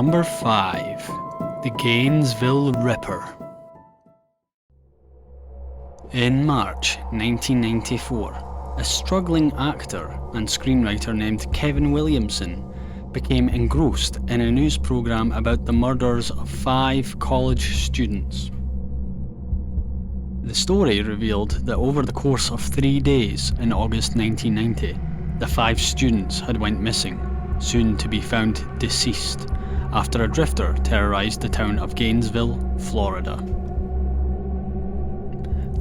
Number 5. The Gainesville Ripper. In March 1994, a struggling actor and screenwriter named Kevin Williamson became engrossed in a news program about the murders of 5 college students. The story revealed that over the course of 3 days in August 1990, the 5 students had went missing, soon to be found deceased, after a drifter terrorized the town of Gainesville, Florida.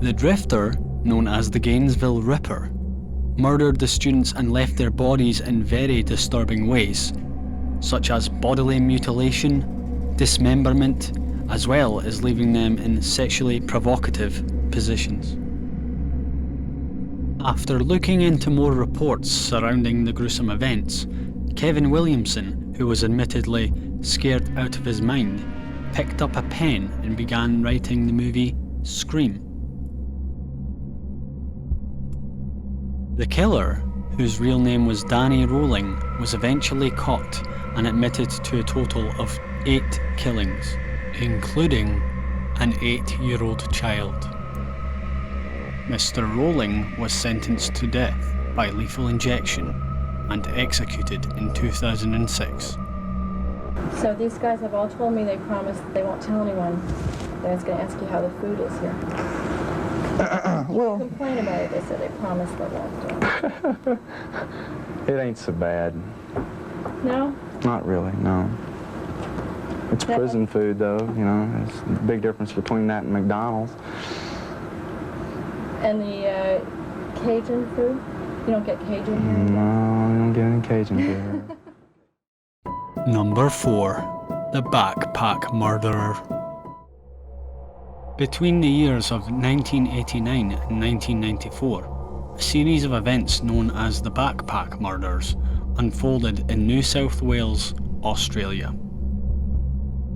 The drifter, known as the Gainesville Ripper, murdered the students and left their bodies in very disturbing ways, such as bodily mutilation, dismemberment, as well as leaving them in sexually provocative positions. After looking into more reports surrounding the gruesome events, Kevin Williamson, who was admittedly scared out of his mind, picked up a pen and began writing the movie Scream. The killer, whose real name was Danny Rowling, was eventually caught and admitted to a total of 8 killings, including an 8-year-old child. Mr. Rowling was sentenced to death by lethal injection and executed in 2006. So these guys have all told me they promised that they won't tell anyone. I was going to ask you how the food is here. Well, Complain about it. They said they promised they won't. it ain't so bad. No? Not really, no. It's prison food, though, you know. There's a big difference between that and McDonald's. And the Cajun food? You don't get Cajun here? No, you don't get any Cajun food. Number 4. The Backpack Murderer. Between the years of 1989 and 1994, a series of events known as the Backpack Murders unfolded in New South Wales, Australia.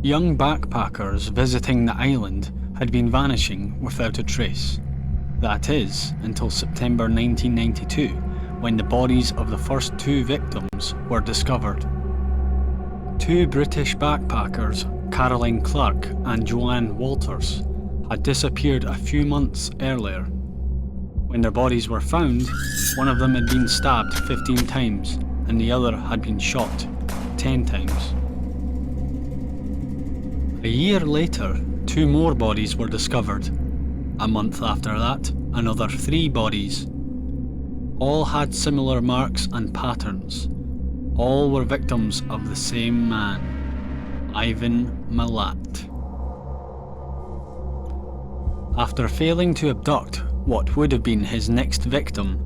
Young backpackers visiting the island had been vanishing without a trace. That is, until September 1992, when the bodies of the first 2 victims were discovered. 2 British backpackers, Caroline Clark and Joanne Walters, had disappeared a few months earlier. When their bodies were found, one of them had been stabbed 15 times and the other had been shot 10 times. A year later, 2 more bodies were discovered. A month after that, another 3 bodies. All had similar marks and patterns. All were victims of the same man, Ivan Milat. After failing to abduct what would have been his next victim,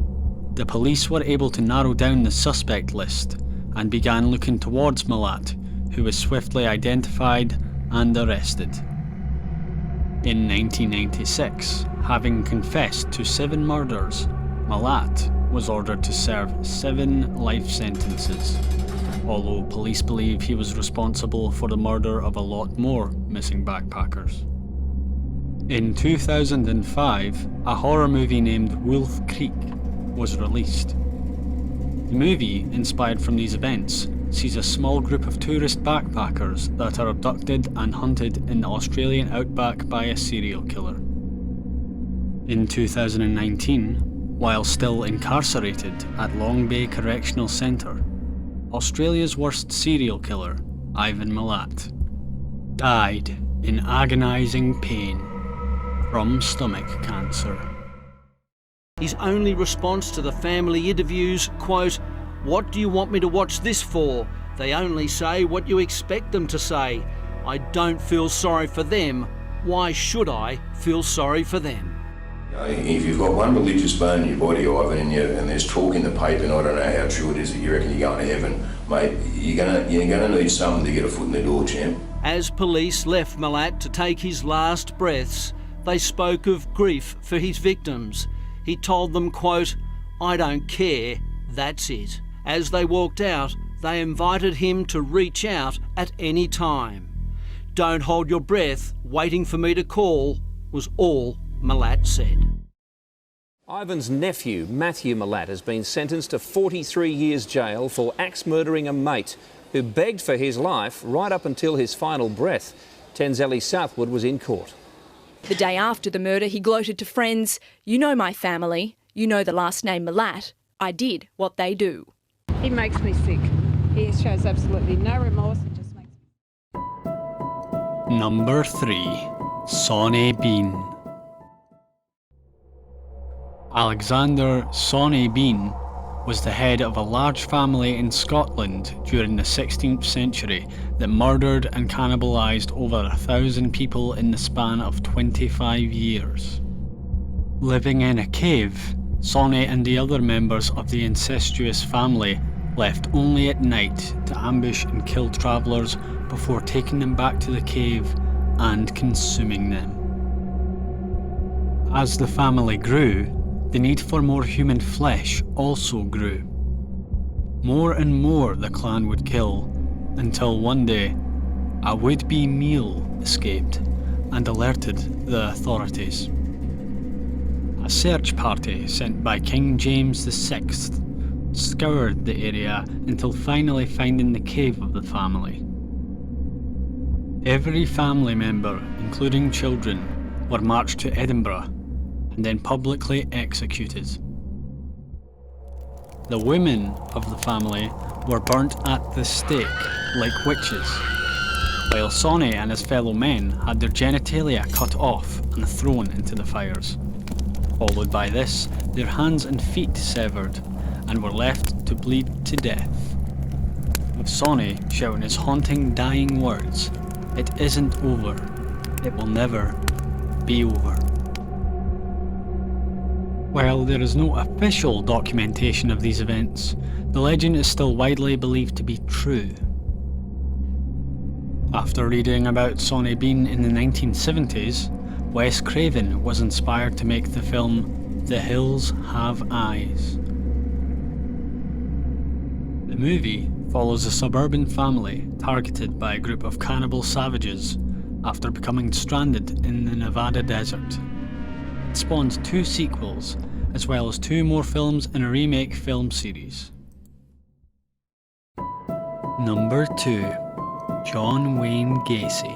the police were able to narrow down the suspect list and began looking towards Milat, who was swiftly identified and arrested. In 1996, having confessed to 7 murders, Milat was ordered to serve 7 life sentences, although police believe he was responsible for the murder of a lot more missing backpackers. In 2005, a horror movie named Wolf Creek was released. The movie, inspired from these events, sees a small group of tourist backpackers that are abducted and hunted in the Australian outback by a serial killer. In 2019, while still incarcerated at Long Bay Correctional Centre, Australia's worst serial killer, Ivan Milat, died in agonising pain from stomach cancer. His only response to the family interviews, quote, "What do you want me to watch this for? They only say what you expect them to say. I don't feel sorry for them. Why should I feel sorry for them?" If you've got one religious bone in your body, Ivan, and there's talk in the paper, and I don't know how true it is that you reckon you're going to heaven, mate, you're gonna need something to get a foot in the door, champ. As police left Milat to take his last breaths, they spoke of grief for his victims. He told them, quote, "I don't care, that's it." As they walked out, they invited him to reach out at any time. "Don't hold your breath, waiting for me to call," was all Milat said. Ivan's nephew, Matthew Milat, has been sentenced to 43 years jail for axe murdering a mate who begged for his life right up until his final breath. Tenzeli Southwood was in court. The day after the murder, he gloated to friends, "You know my family, you know the last name Malat. I did what they do." He makes me sick. He shows absolutely no remorse. It just makes me... Number 3. Sonny Bean. Alexander Sonny Bean was the head of a large family in Scotland during the 16th century that murdered and cannibalised over 1,000 people in the span of 25 years. Living in a cave, Sonny and the other members of the incestuous family left only at night to ambush and kill travellers before taking them back to the cave and consuming them. As the family grew, the need for more human flesh also grew. More and more the clan would kill, until one day, a would-be meal escaped and alerted the authorities. A search party sent by King James VI scoured the area until finally finding the cave of the family. Every family member, including children, were marched to Edinburgh and then publicly executed. The women of the family were burnt at the stake like witches, while Sonny and his fellow men had their genitalia cut off and thrown into the fires. Followed by this, their hands and feet severed and were left to bleed to death, with Sonny shouting his haunting dying words, "It isn't over. It will never be over." While there is no official documentation of these events, the legend is still widely believed to be true. After reading about Sonny Bean in the 1970s, Wes Craven was inspired to make the film The Hills Have Eyes. The movie follows a suburban family targeted by a group of cannibal savages after becoming stranded in the Nevada desert. It spawns 2 sequels, as well as 2 more films in a remake film series. Number 2. John Wayne Gacy.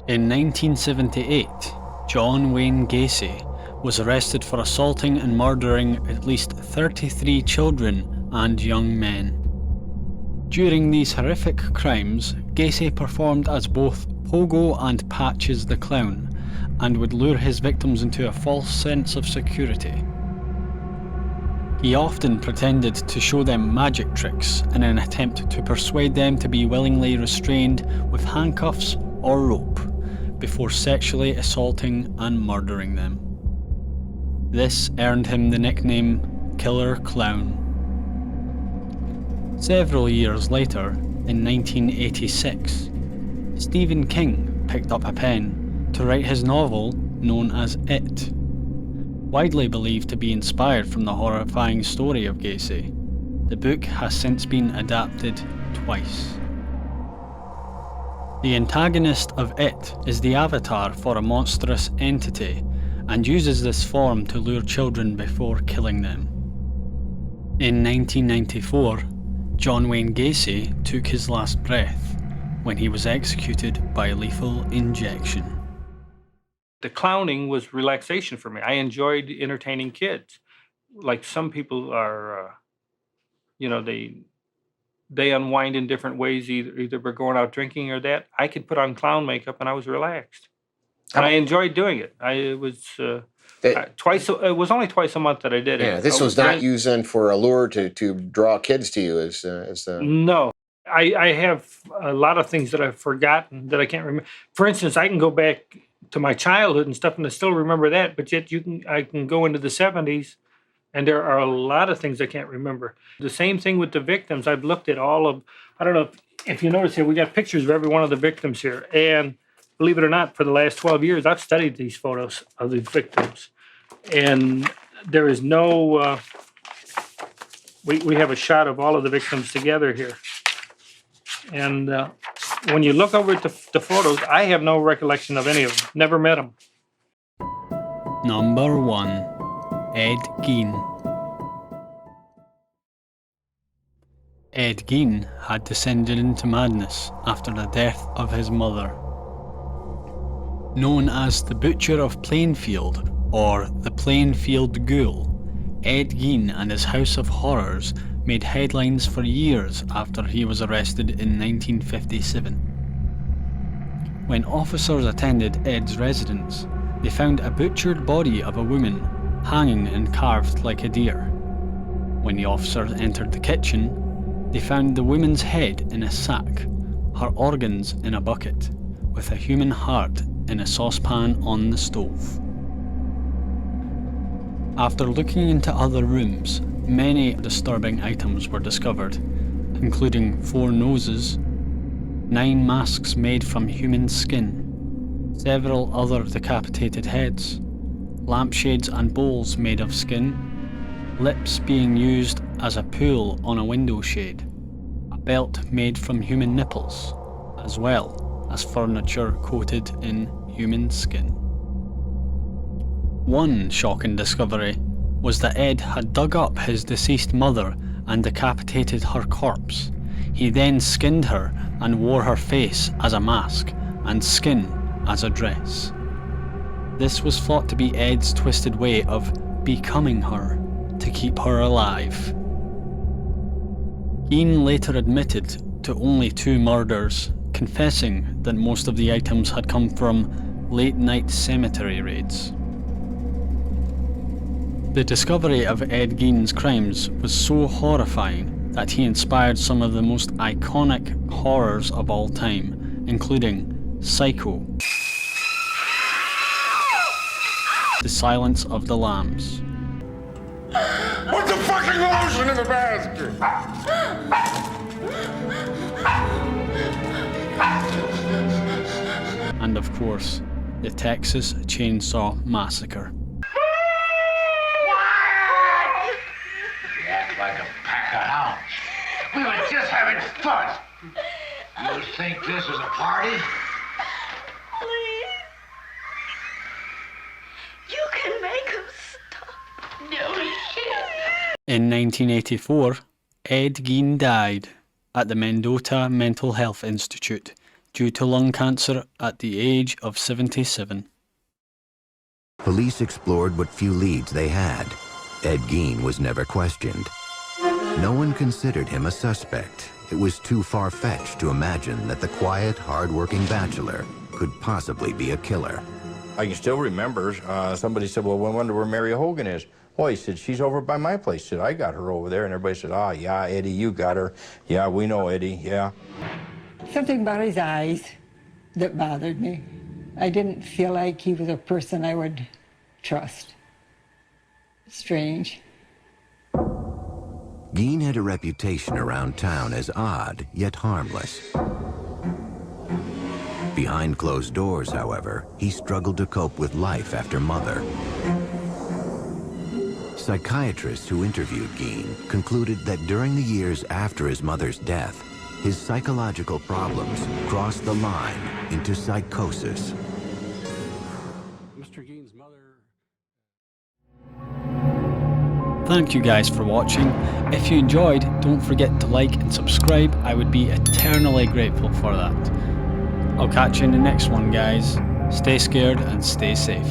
In 1978, John Wayne Gacy was arrested for assaulting and murdering at least 33 children and young men. During these horrific crimes, Gacy performed as both Pogo and Patches the Clown, and would lure his victims into a false sense of security. He often pretended to show them magic tricks in an attempt to persuade them to be willingly restrained with handcuffs or rope, before sexually assaulting and murdering them. This earned him the nickname Killer Clown. Several years later, in 1986, Stephen King picked up a pen to write his novel known as It, widely believed to be inspired from the horrifying story of Gacy. The book has since been adapted twice. The antagonist of It is the avatar for a monstrous entity and uses this form to lure children before killing them. In 1994, John Wayne Gacy took his last breath when he was executed by lethal injection. The clowning was relaxation for me. I enjoyed entertaining kids. Like some people are, they unwind in different ways, either we're going out drinking or that. I could put on clown makeup and I was relaxed. And I enjoyed doing it. It was only twice a month that I did it. Yeah, this was not used then for a lure to draw kids to you as No. I have a lot of things that I've forgotten that I can't remember. For instance, I can go back to my childhood and stuff and I still remember that, but yet I can go into the 70s and there are a lot of things I can't remember. The same thing with the victims. I've looked at all of, I don't know if you notice here, we got pictures of every one of the victims here. And believe it or not, for the last 12 years, I've studied these photos of the victims. And there is no, we have a shot of all of the victims together here. And when you look over at the photos, I have no recollection of any of them. Never met them. Number 1. Ed Gein. Ed Gein had descended into madness after the death of his mother. Known as the Butcher of Plainfield, or the Plainfield Ghoul, Ed Gein and his House of Horrors made headlines for years after he was arrested in 1957. When officers attended Ed's residence, they found a butchered body of a woman hanging and carved like a deer. When the officers entered the kitchen, they found the woman's head in a sack, her organs in a bucket, with a human heart in a saucepan on the stove. After looking into other rooms, many disturbing items were discovered, including 4 noses, 9 masks made from human skin, several other decapitated heads, lampshades and bowls made of skin, lips being used as a pull on a window shade, a belt made from human nipples, as well as furniture coated in human skin. One shocking discovery was that Ed had dug up his deceased mother and decapitated her corpse. He then skinned her and wore her face as a mask and skin as a dress. This was thought to be Ed's twisted way of becoming her to keep her alive. Gein later admitted to only 2 murders, confessing that most of the items had come from late-night cemetery raids. The discovery of Ed Gein's crimes was so horrifying that he inspired some of the most iconic horrors of all time, including Psycho, The Silence of the Lambs, Put the fucking lotion in the basket! and of course, the Texas Chainsaw Massacre. You act like a pack of hounds. We were just having fun. You think this is a party? Please. You can make him stop. No, he can't. In 1984, Ed Gein died at the Mendota Mental Health Institute due to lung cancer at the age of 77. Police explored what few leads they had. Ed Gein was never questioned. No one considered him a suspect. It was too far-fetched to imagine that the quiet, hard-working bachelor could possibly be a killer. I can still remember, somebody said, well, I wonder where Mary Hogan is. Well, he said, she's over by my place. He said, I got her over there. And everybody said, ah, yeah, Eddie, you got her. Yeah, we know Eddie, yeah. Something about his eyes that bothered me. I didn't feel like he was a person I would trust. Strange. Gein had a reputation around town as odd, yet harmless. Behind closed doors, however, he struggled to cope with life after mother. Psychiatrists who interviewed Gein concluded that during the years after his mother's death, his psychological problems crossed the line into psychosis. Mr. Gein's mother. Thank you guys for watching. If you enjoyed, don't forget to like and subscribe. I would be eternally grateful for that. I'll catch you in the next one, guys. Stay scared and stay safe.